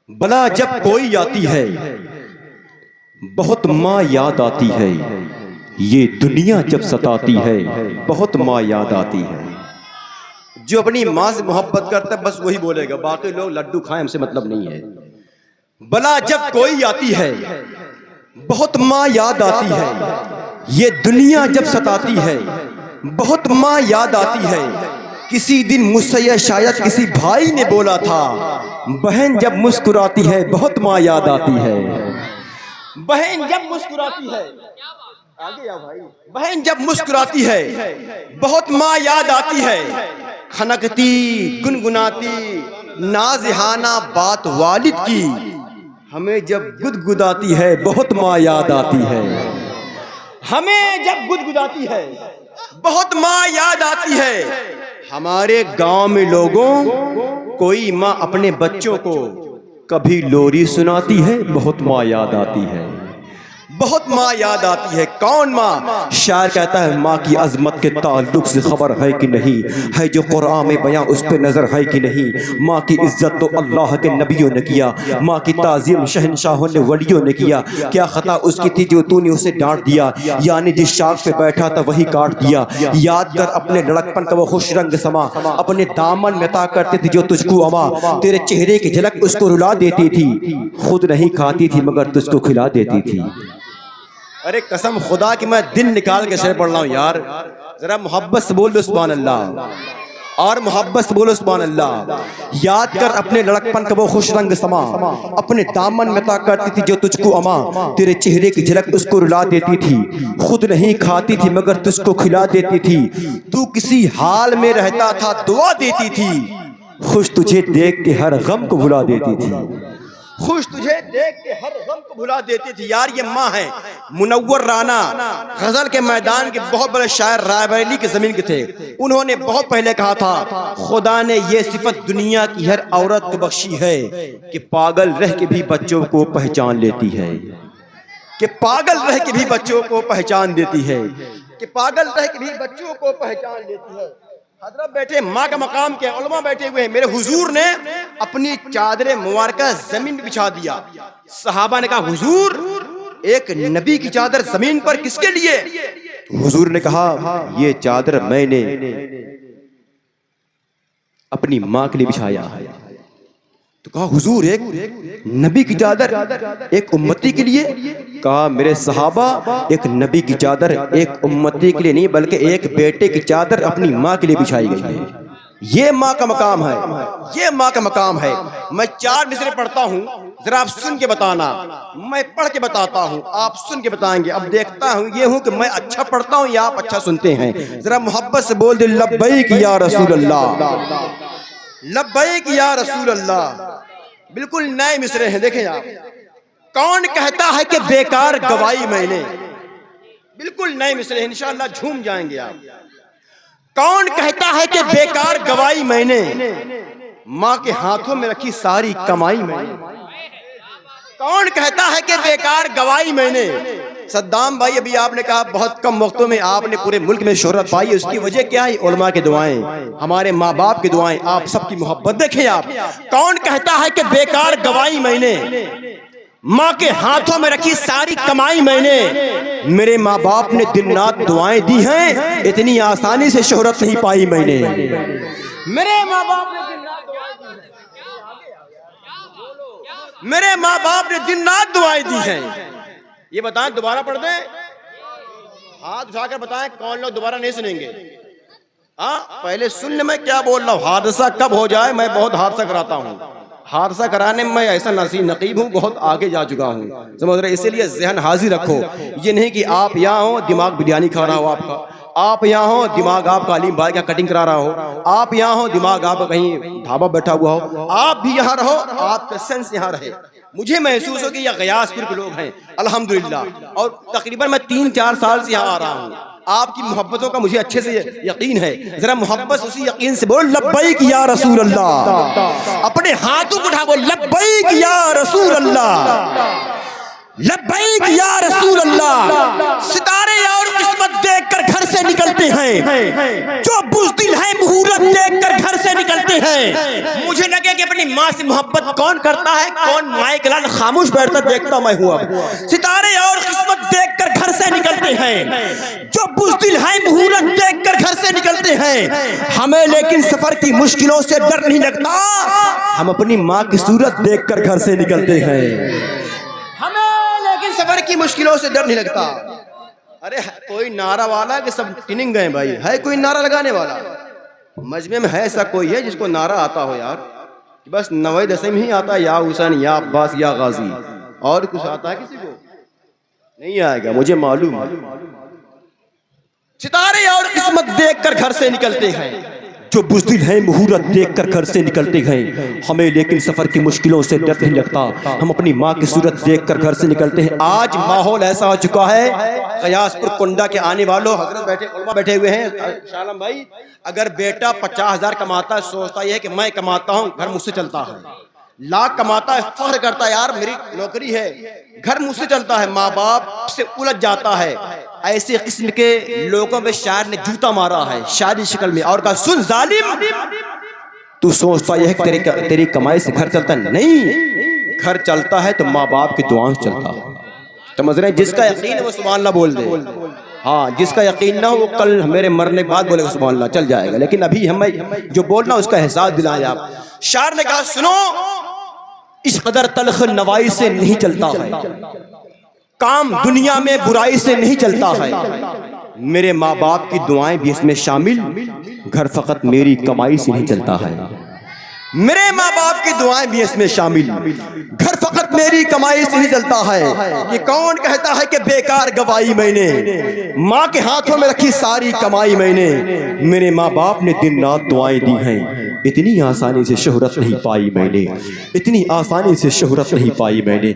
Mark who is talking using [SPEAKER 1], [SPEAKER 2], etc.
[SPEAKER 1] بلا جب کوئی آتی ہے بہت ماں یاد آتی ہے، یہ دنیا جب ستاتی ہے بہت ماں یاد آتی ہے۔ جو اپنی ماں سے محبت کرتا ہے بس وہی بولے گا، باقی لوگ لڈو کھائیں ہم سے مطلب نہیں ہے۔ بلا جب کوئی آتی ہے بہت ماں یاد آتی ہے، یہ دنیا جب ستاتی ہے بہت ماں یاد آتی ہے۔ کسی دن مجھ سے یہ شاید کسی بھائی نے بولا تھا، بہن جب مسکراتی ہے بہت ماں یاد آتی ہے۔ بہن جب مسکراتی ہے، آگے آ بھائی، بہن جب مسکراتی ہے بہت ماں یاد آتی ہے۔ کھنکتی گنگناتی نازہانہ بات والد کی، ہمیں جب گدگداتی ہے بہت ماں یاد آتی ہے۔ ہمیں جب گدگداتی ہے بہت ماں یاد آتی ہے۔ ہمارے گاؤں میں لوگوں کوئی ماں اپنے بچوں کو کبھی لوری سناتی ہے بہت ماں یاد آتی ہے، بہت ماں یاد آتی ہے۔ کون ماں؟ شاعر کہتا ہے ماں کی عظمت کے تعلق سے خبر ہے کہ نہیں، ہے جو قرآن میں بیان اس پہ نظر ہے کہ نہیں۔ ماں کی عزت تو اللہ کے نبیوں نے کیا، ماں کی تعظیم شہنشاہوں نے ولیوں نے کیا۔ کیا خطا اس کی تھی جو تو نے اسے ڈانٹ دیا، یعنی جس شاخ پہ بیٹھا تھا وہی کاٹ دیا۔ یاد کر اپنے لڑکپن کا وہ خوش رنگ سما، اپنے دامن میں عطا کرتے تھی جو تجھ کو اما۔ تیرے چہرے کی جھلک اس کو رلا دیتی تھی، خود نہیں کھاتی تھی مگر تجھ کو کھلا دیتی تھی۔ ارے قسم خدا کی میں دن نکال کے شعر پڑھ رہا ہوں یار، ذرا محبت سے بول دو سبحان اللہ، اور محبت سے بولو سبحان اللہ۔ یاد کر اپنے لڑکپن کا وہ خوش رنگ سما، اپنے دامن میں عطا کرتی تھی جو تجھ کو اما۔ تیرے چہرے کی جھلک اس کو رلا دیتی تھی، خود نہیں کھاتی تھی مگر تجھ کو کھلا دیتی تھی۔ تو کسی حال میں رہتا تھا دعا دیتی تھی، خوش تجھے دیکھ کے ہر غم کو بھلا دیتی تھی، خوش تجھے دیکھ کے ہر غم کو بھلا دیتی تھی۔ یار یہ ماں ہے۔ منور رانا غزل کے میدان کے بہت بڑے شاعر رائے بریلی کے زمین کے تھے، انہوں نے بہت پہلے کہا تھا خدا نے یہ صفت دنیا کی ہر عورت کو بخشی ہے کہ پاگل رہ کے بھی بچوں کو پہچان لیتی ہے، کہ پاگل رہ کے بھی بچوں کو پہچان دیتی ہے، کہ پاگل رہ کے بھی بچوں کو پہچان لیتی ہے۔ حضرت بیٹھے ماں کا مقام کیا، علماء بیٹھے ہوئے ہیں۔ میرے حضور نے اپنی چادر مبارکہ زمین پہ بچھا دیا۔ صحابہ نے کہا حضور ایک نبی کی چادر زمین پر کس کے لیے؟ حضور نے کہا یہ چادر میں نے اپنی ماں کے لیے بچھایا۔ تو کہا حضور ایک نبی کی چادر ایک امتی کے لیے؟ کہا میرے صحابہ ایک نبی کی چادر ایک امتی کے لیے نہیں بلکہ ایک بیٹے کی چادر اپنی ماں کے لیے بچھائی گئی ہے۔ یہ ماں کا مقام ہے، یہ ماں کا مقام ہے۔ میں 4 مصرے پڑھتا ہوں، ذرا آپ سن کے بتانا، میں پڑھ کے بتاتا ہوں آپ سن کے بتائیں گے۔ اب دیکھتا ہوں یہ ہوں کہ میں اچھا پڑھتا ہوں یا آپ اچھا سنتے ہیں۔ ذرا محبت سے بول دے لبیک یا رسول اللہ، لبیک یا رسول اللہ۔ بالکل نئے مصرے ہیں، دیکھیں آپ۔ کون کہتا ہے کہ بیکار گوائی میں نے، بالکل نئے مصرے ہیں، انشاءاللہ جھوم جائیں گے آپ۔ کون کہتا ہے کہ بیکار گوائی میں نے، ماں کے ہاتھوں میں رکھی ساری کمائی میں نے۔ کون کہتا ہے کہ بیکار گوائی میں نے؟ صدام بھائی ابھی آپ نے کہا بہت کم وقتوں میں آپ نے پورے ملک میں شہرت پائی، اس کی وجہ کیا ہے؟ علماء کی دعائیں، ہمارے ماں باپ کی دعائیں، آپ سب کی محبت۔ دیکھیں آپ، کون کہتا ہے کہ بیکار گوائی میں نے، ماں کے ہاتھوں میں رکھی ساری کمائی میں نے۔ میرے ماں باپ نے دن رات دعائیں دی ہیں، اتنی آسانی سے شہرت نہیں پائی میں نے۔ میرے ماں باپ نے دن رات دعائیں دی ہیں، میرے ماں باپ نے دن رات دعائیں دی ہیں۔ یہ بتائیں دوبارہ پڑھ دیں، ہاتھ اٹھا کر بتائیں کون لوگ دوبارہ نہیں سنیں گے؟ ہاں پہلے سن لیں میں کیا بول رہا ہوں۔ حادثہ کب ہو جائے، میں بہت حادثہ کراتا ہوں، حادثہ کرانے میں ایسا نقیب ہوں، بہت آگے جا چکا ہوں، سمجھ رہے؟ اسی لیے ذہن حاضر رکھو، یہ نہیں کہ آپ یہاں ہو دماغ بریانی کھا رہا ہو آپ کا، آپ یہاں ہو دماغ آپ کا علیم بھائی کا کٹنگ کرا رہا ہو، آپ یہاں ہو دماغ آپ کا کہیں ڈھابا بیٹھا ہوا ہو، آپ بھی یہاں رہو، آپ کا سینس یہاں رہے۔ مجھے محسوس ہو کہ یہ غیاث پور کے لوگ ہیں الحمدللہ، اور تقریباً میں 3-4 سال سے یہاں آ رہا ہوں۔ آپ کی محبتوں کا مجھے اچھے سے یقین ہے، ذرا محبت سے اسی یقین سے بول لبیک یا رسول اللہ، اپنے ہاتھوں کو اٹھا بول لبیک یا رسول اللہ، لبیک یا رسول اللہ۔ ستارے اور قسمت دیکھ کر گھر گھر سے نکلتے ہیں، جو بزدل ہیں مہورت دیکھ کر گھر سے نکلتے ہیں۔ مجھے لگے کہ اپنی ماں سے محبت کون کرتا ہے، کون مائیں کے لال خاموش بیٹھتا دیکھتا میں ہوں اب۔ ستارے اور قسمت دیکھ کر گھر سے نکلتے ہیں، جو بزدل ہیں مہورت دیکھ کر گھر سے نکلتے ہیں۔ ہمیں لیکن سفر کی مشکلوں سے ڈر نہیں لگتا، ہم اپنی ماں کی صورت دیکھ کر گھر سے نکلتے ہیں۔ ہمیں لیکن سفر کی مشکلوں سے ڈر نہیں لگتا۔ ارے کوئی نعرہ والا کہ سب ٹننگ گئے بھائی، ہے کوئی نعرہ لگانے والا مجمع میں؟ ہے ایسا کوئی ہے جس کو نعرہ آتا ہو یار؟ بس نوے دسم ہی آتا ہے، یا حسین یا عباس یا غازی، اور کچھ آتا ہے کسی کو؟ نہیں آئے گا، مجھے معلوم ہے۔ ستارے اور قسمت دیکھ کر گھر سے نکلتے ہیں، جو بزدل ہیں مہورت دیکھ کر گھر سے نکلتے ہیں۔ ہمیں لیکن سفر کی مشکلوں سے ڈر نہیں لگتا، ہم اپنی ماں کی صورت دیکھ کر گھر سے نکلتے ہیں۔ آج ماحول ایسا ہو چکا ہے، قیاس پور کنڈا کے آنے والوں حضرت علماء بیٹھے ہوئے ہیں، شاہ عالم بھائی، اگر بیٹا 50,000 کماتا ہے سوچتا یہ ہے کہ میں کماتا ہوں گھر مجھ سے چلتا ہے، لاکھ کماتا ہے فخر کرتا ہے یار میری نوکری ہے، گھر مجھ سے چلتا ہے، ماں باپ سے الجھ جاتا ہے۔ ایسے قسم کے لوگوں پہ شاعر نے جوتا مارا ہے شاعری شکل میں، اور کہا سن ظالم، تو سوچتا یہ ہے کہ تیری کمائی سے گھر چلتا ہے؟ نہیں، گھر چلتا ہے تو ماں باپ کی دعاؤں سے چلتا ہے۔ سمجھ رہے ہیں؟ جس کا یقین ہے وہ سبحان اللہ بول دے، ہاں جس کا یقین نہ ہو وہ کل میرے مرنے کے بعد بولے گا سبحان اللہ، چل جائے گا، لیکن ابھی ہمیں جو بولنا اس کا احساس دلائیں آپ۔ شاعر نے کہا سنو، اس قدر تلخ نوائی سے نہیں چلتا ہے، کام دنیا میں برائی سے نہیں چلتا ہے، میرے ماں باپ کی دعائیں بھی اس میں شامل، گھر فقط میری کمائی سے نہیں چلتا ہے، میرے ماں باپ کی دعائیں بھی اس میں شامل، گھر فقط میری کمائی سے نہیں چلتا ہے۔ یہ کون کہتا ہے کہ بیکار گوائی میں نے، ماں کے ہاتھوں میں رکھی ساری کمائی میں نے، میرے ماں باپ نے دن رات دعائیں دی ہیں، اتنی آسانی سے شہرت نہیں پائی میں نے، اتنی آسانی سے شہرت نہیں پائی میں نے۔